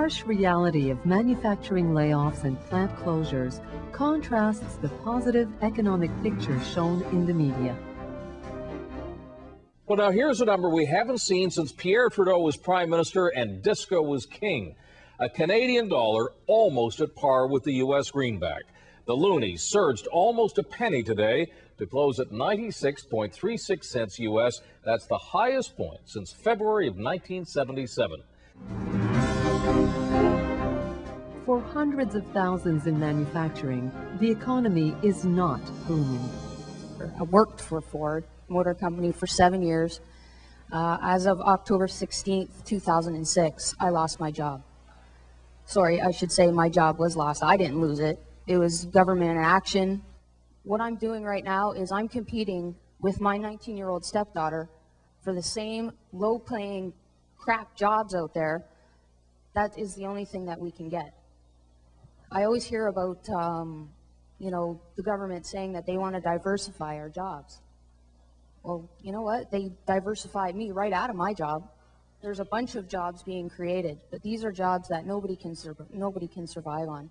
harsh reality of manufacturing layoffs and plant closures contrasts the positive economic picture shown in the media. Well, now here's a number we haven't seen since Pierre Trudeau was Prime Minister and disco was king. A Canadian dollar almost at par with the U.S. greenback. The loonie surged almost a penny today to close at 96.36 cents U.S. That's the highest point since February of 1977. For hundreds of thousands in manufacturing, the economy is not booming. I worked for Ford Motor Company for 7 years. As of October 16th, 2006, I lost my job. Sorry, I should say my job was lost. I didn't lose it. It was government action. What I'm doing right now is I'm competing with my 19-year-old stepdaughter for the same low-paying crap jobs out there. That is the only thing that we can get. I always hear about, the government saying that they want to diversify our jobs. Well, you know what? They diversified me right out of my job. There's a bunch of jobs being created, but these are jobs that nobody can survive on.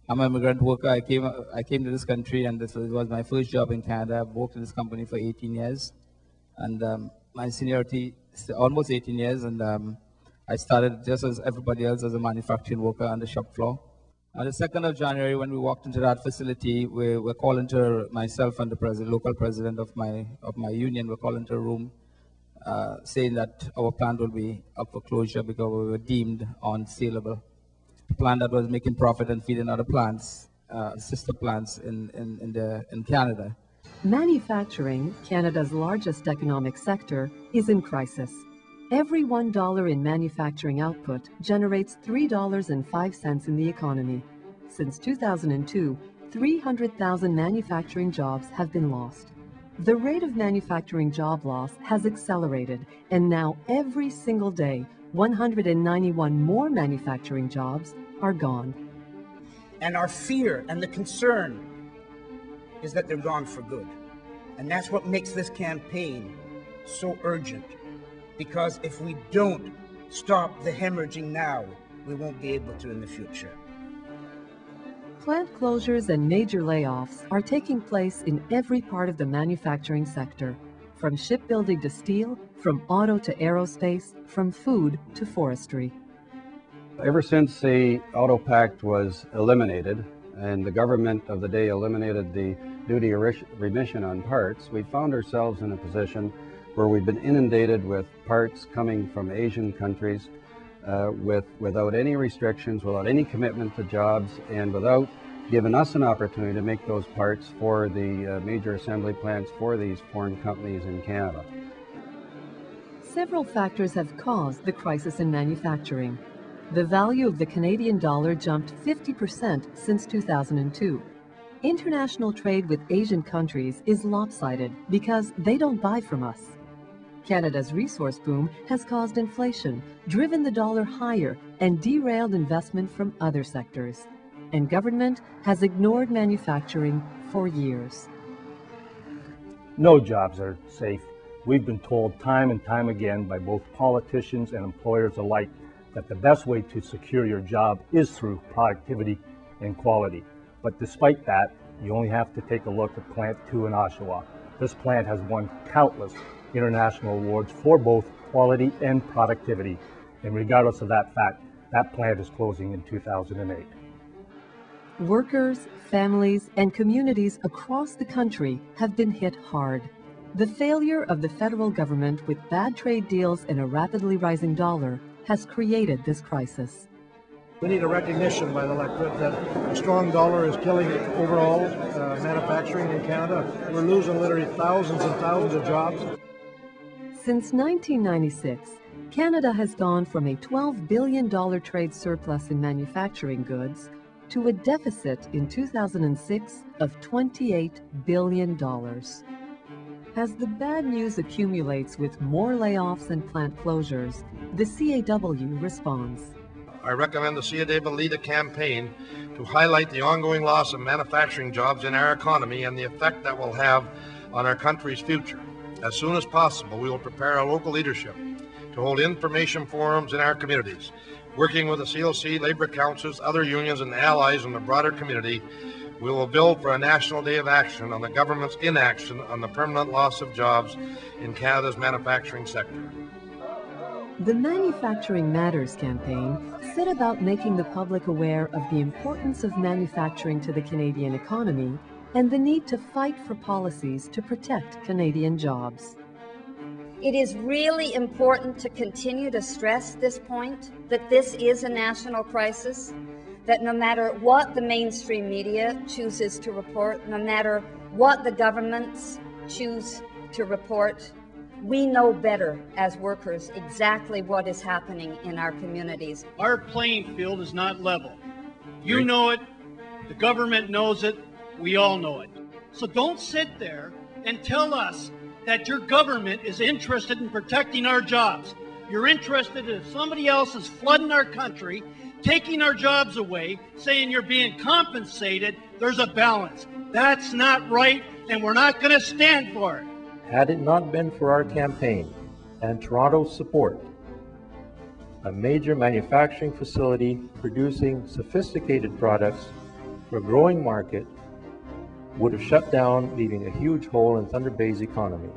I'm an immigrant worker. I came to this country, and this was my first job in Canada. I've worked in this company for 18 years, and my seniority is almost 18 years, and I started just as everybody else as a manufacturing worker on the shop floor. On the 2nd of January, when we walked into that facility, we were called into, myself and the local president of my union, were called into a room saying that our plant will be up for closure because we were deemed unsaleable. A plant that was making profit and feeding other plants, sister plants in Canada. Manufacturing, Canada's largest economic sector, is in crisis. Every $1 in manufacturing output generates $3.05 in the economy. Since 2002, 300,000 manufacturing jobs have been lost. The rate of manufacturing job loss has accelerated, and now every single day, 191 more manufacturing jobs are gone. And our fear and the concern is that they're gone for good. And that's what makes this campaign so urgent. Because if we don't stop the hemorrhaging now, we won't be able to in the future. Plant closures and major layoffs are taking place in every part of the manufacturing sector, from shipbuilding to steel, from auto to aerospace, from food to forestry. Ever since the Auto Pact was eliminated and the government of the day eliminated the duty remission on parts, we found ourselves in a position where we've been inundated with parts coming from Asian countries without any restrictions, without any commitment to jobs, and without giving us an opportunity to make those parts for the major assembly plants for these foreign companies in Canada. Several factors have caused the crisis in manufacturing. The value of the Canadian dollar jumped 50% since 2002. International trade with Asian countries is lopsided because they don't buy from us. Canada's resource boom has caused inflation, driven the dollar higher, and derailed investment from other sectors. And government has ignored manufacturing for years. No jobs are safe. We've been told time and time again by both politicians and employers alike that the best way to secure your job is through productivity and quality. But despite that, you only have to take a look at Plant 2 in Oshawa. This plant has won countless international awards for both quality and productivity. And regardless of that fact, that plant is closing in 2008. Workers, families, and communities across the country have been hit hard. The failure of the federal government with bad trade deals and a rapidly rising dollar has created this crisis. We need a recognition by the electorate that a strong dollar is killing overall manufacturing in Canada. We're losing literally thousands and thousands of jobs. Since 1996, Canada has gone from a $12 billion trade surplus in manufacturing goods to a deficit in 2006 of $28 billion. As the bad news accumulates with more layoffs and plant closures, the CAW responds. I recommend the CAW lead a campaign to highlight the ongoing loss of manufacturing jobs in our economy and the effect that will have on our country's future. As soon as possible, we will prepare our local leadership to hold information forums in our communities. Working with the CLC, labor councils, other unions, and allies in the broader community, we will build for a national day of action on the government's inaction on the permanent loss of jobs in Canada's manufacturing sector. The Manufacturing Matters campaign set about making the public aware of the importance of manufacturing to the Canadian economy and the need to fight for policies to protect Canadian jobs. It is really important to continue to stress this point, that this is a national crisis, that no matter what the mainstream media chooses to report, no matter what the governments choose to report, we know better as workers exactly what is happening in our communities. Our playing field is not level. You know it, the government knows it, we all know it. So don't sit there and tell us that your government is interested in protecting our jobs. You're interested if somebody else is flooding our country, taking our jobs away, saying you're being compensated, there's a balance. That's not right, and we're not going to stand for it. Had it not been for our campaign and Toronto's support, a major manufacturing facility producing sophisticated products for a growing market would have shut down, leaving a huge hole in Thunder Bay's economy.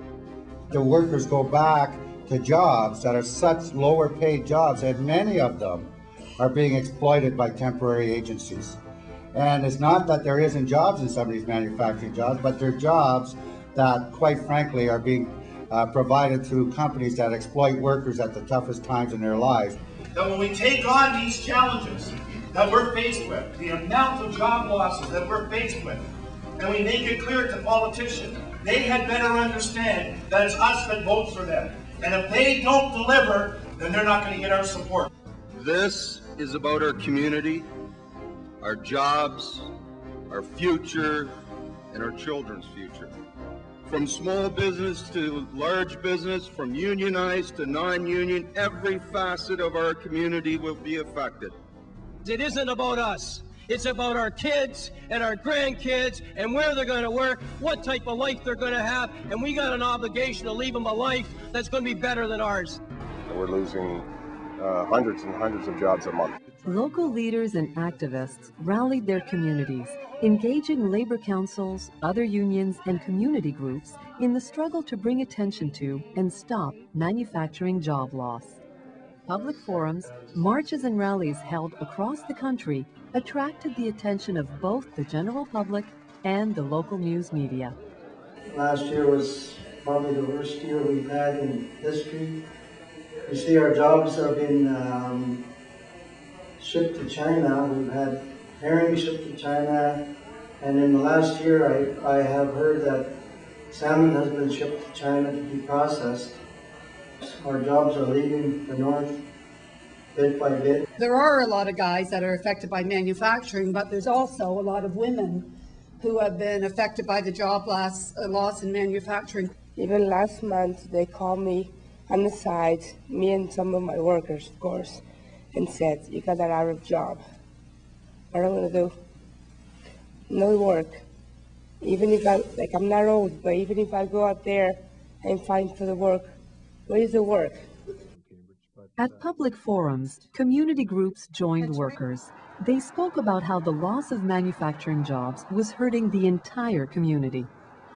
The workers go back to jobs that are such lower paid jobs, and many of them are being exploited by temporary agencies. And it's not that there isn't jobs in some of these manufacturing jobs, but they're jobs that, quite frankly, are being provided through companies that exploit workers at the toughest times in their lives. That when we take on these challenges that we're faced with, the amount of job losses that we're faced with, and we make it clear to politicians, they had better understand that it's us that votes for them. And if they don't deliver, then they're not going to get our support. This is about our community, our jobs, our future, and our children's future. From small business to large business, from unionized to non-union, every facet of our community will be affected. It isn't about us. It's about our kids and our grandkids and where they're going to work, what type of life they're going to have, and we got an obligation to leave them a life that's going to be better than ours. We're losing hundreds and hundreds of jobs a month. Local leaders and activists rallied their communities, engaging labor councils, other unions, and community groups in the struggle to bring attention to and stop manufacturing job loss. Public forums, marches, and rallies held across the country attracted the attention of both the general public and the local news media. Last year was probably the worst year we've had in history. You see, our jobs have been shipped to China. We've had herring shipped to China, and in the last year I have heard that salmon has been shipped to China to be processed. Our jobs are leaving the north bit by bit. There are a lot of guys that are affected by manufacturing, but there's also a lot of women who have been affected by the job loss in manufacturing. Even last month, they called me on the side, me and some of my workers, of course, and said, "You got that out of job." What am I going to do? No work. Even if I'm not old, but even if I go out there and find for the work, where is the work? At public forums, community groups joined workers. They spoke about how the loss of manufacturing jobs was hurting the entire community.